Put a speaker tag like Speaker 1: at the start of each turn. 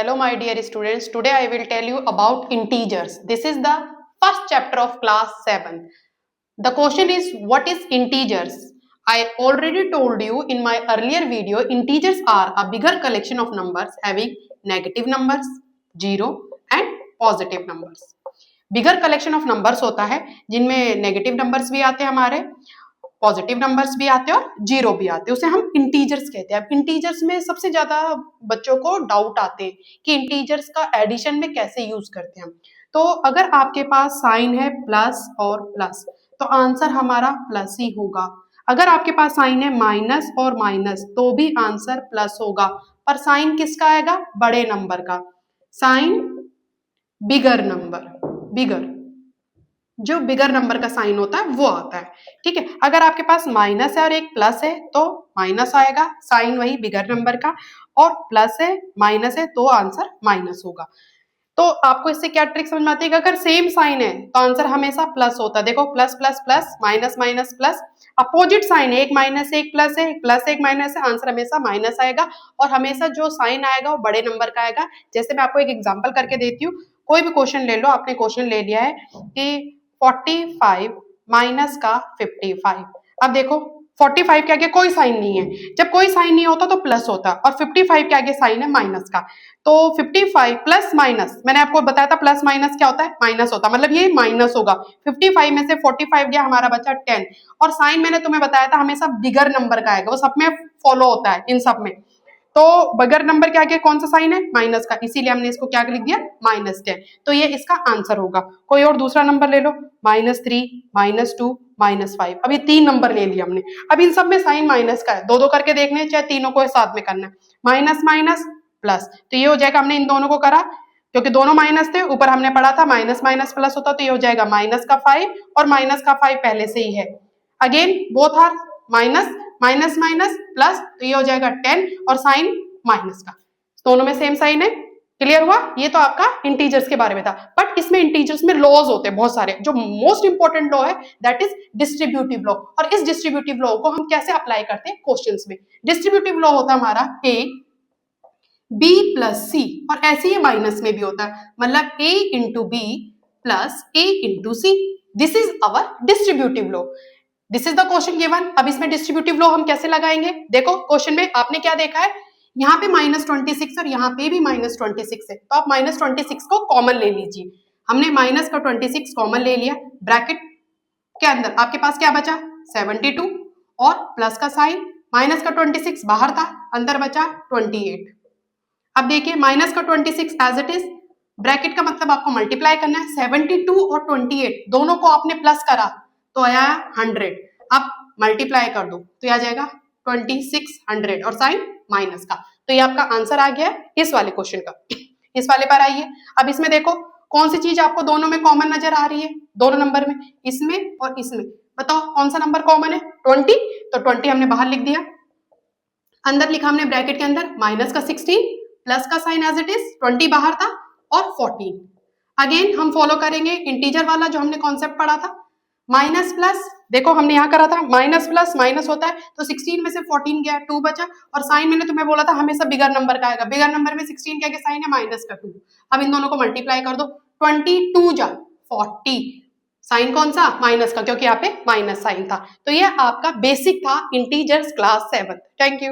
Speaker 1: Hello my dear students, today I will tell you about integers. This is the first chapter of class 7. The question is, what is integers? I already told you in my earlier video, integers are a bigger collection of numbers having negative numbers, 0 and positive numbers. Bigger collection of numbers होता है जिनमें negative numbers भी आते हैं, हमारे positive numbers भी आते हैं और जीरो भी आते हैं, उसे हम इंटीजर्स कहते हैं। अब इंटीजर्स में सबसे ज्यादा बच्चों को डाउट आते हैं कि इंटीजर्स का एडिशन में कैसे यूज करते हैं हम। तो अगर आपके पास साइन है प्लस और प्लस तो आंसर हमारा प्लस ही होगा। अगर आपके पास साइन है माइनस और माइनस तो भी आंसर प्लस होगा, पर साइन किसका आएगा? बड़े नंबर का। साइन बिगर नंबर, बिगर जो बिगर नंबर का साइन होता है वो आता है, ठीक है। अगर आपके पास माइनस है और एक प्लस है तो माइनस आएगा, साइन वही बिगर नंबर का, और प्लस है माइनस है तो आंसर माइनस होगा। तो आपको इससे क्या ट्रिक समझ में आती है कि अगर सेम साइन है तो आंसर हमेशा प्लस होता है। देखो plus plus plus, minus minus plus, opposite sign है, एक माइनस है एक प्लस है, एक प्लस एक माइनस है, आंसर हमेशा माइनस आएगा। और हमेशा जो साइन आएगा वो बड़े नंबर का आएगा। जैसे मैं आपको एक एग्जांपल करके देती हूँ, कोई भी क्वेश्चन ले लो, आपने क्वेश्चन ले लिया है कि 45 माइनस का 55। अब देखो 45 के आगे कोई साइन नहीं है, जब कोई साइन नहीं होता तो प्लस होता, और 55 के आगे साइन है माइनस का, तो 55 प्लस माइनस, मैंने आपको बताया था प्लस माइनस क्या होता है? माइनस होता है, मतलब ये माइनस होगा। 55 में से 45 गया, हमारा बचा 10, और साइन मैंने तुम्हें बताया था हमेशा बिगर नंबर का आएगा, वो सब में फॉलो होता है, इन सब में। तो बगर नंबर के आगे कौन सा साइन है? माइनस का, इसीलिए हमने इसको क्या लिख दिया? -10। तो ये इसका आंसर होगा। कोई और दूसरा नंबर ले लो, -3, -2, -5। अब ये 3 नंबर ले लिया हमने। अब इन सब में साइन माइनस का है, दो दो करके देखने, चाहे तीनों को साथ में करना है। माइनस माइनस प्लस, तो ये हो जाएगा, हमने इन दोनों को करा क्योंकि दोनों माइनस थे, ऊपर हमने पढ़ा था माइनस माइनस प्लस होता, तो ये हो जाएगा माइनस का 5 और माइनस का 5 पहले से ही है। Again both are minus, minus minus plus, तो ये हो जाएगा 10 और साइन माइनस का, दोनों में सेम साइन है। क्लियर हुआ? ये तो आपका इंटीजर्स के बारे में था। बट इसमें इंटीजर्स में लॉज होते हैं बहुत सारे, जो मोस्ट इंपॉर्टेंट लॉ है दैट इज डिस्ट्रीब्यूटिव लॉ। और इस डिस्ट्रीब्यूटिव लॉ को हम कैसे अप्लाई करते हैं क्वेश्चंस में? डिस्ट्रीब्यूटिव लॉ होता है हमारा a b प्लस c, और ऐसे ही माइनस में भी होता है, मतलब a into b plus a into c. This is our distributive law. This is the question given. अब इसमें डिस्ट्रीब्यूटिव लॉ हम कैसे लगाएंगे? देखो क्वेश्चन में आपने क्या देखा है, यहाँ पे -26 और यहाँ पे भी -26 है, तो आप -26 को कॉमन ले लीजिए। हमने माइनस का 26 कॉमन ले लिया, ब्रैकेट के अंदर आपके पास क्या बचा? 72 और प्लस का साइन, माइनस का 26 बाहर था, अंदर बचा 28। अब देखिए माइनस का 26 एज इट इज, ब्रैकेट का मतलब आपको मल्टीप्लाई करना है, 72 और 28 दोनों को आपने प्लस करा तो आया 100। अब मल्टीप्लाई कर दो तो आ जाएगा 2600 और साइन माइनस का। तो ये आपका आंसर आ गया इस वाले क्वेश्चन का। इस वाले पर आइए, अब इसमें देखो कौन सी चीज आपको दोनों में कॉमन नजर आ रही है? दोनों नंबर में, इसमें और इसमें, बताओ कौन सा नंबर कॉमन है? 20, तो 20 हमने बाहर लिख दिया, अंदर लिखा हमने ब्रैकेट के अंदर माइनस का 16, प्लस का साइन एज इट इज, 20 बाहर था और 14। अगेन हम फॉलो करेंगे इंटीजर वाला जो हमने कॉन्सेप्ट पढ़ा था, माइनस प्लस, देखो हमने यहाँ करा था माइनस प्लस माइनस होता है, तो 16 में से 14 गया, 2 बचा, और साइन मैंने तुम्हें बोला था हमेशा बिगर नंबर का आएगा, बिगर नंबर में 16 के आगे साइन है माइनस का 2। अब इन दोनों को मल्टीप्लाई कर दो, 22 जा 40, साइन कौन सा? माइनस का, क्योंकि यहाँ पे माइनस साइन था। तो ये आपका बेसिक था इंटीजर्स क्लास 7। Thank you.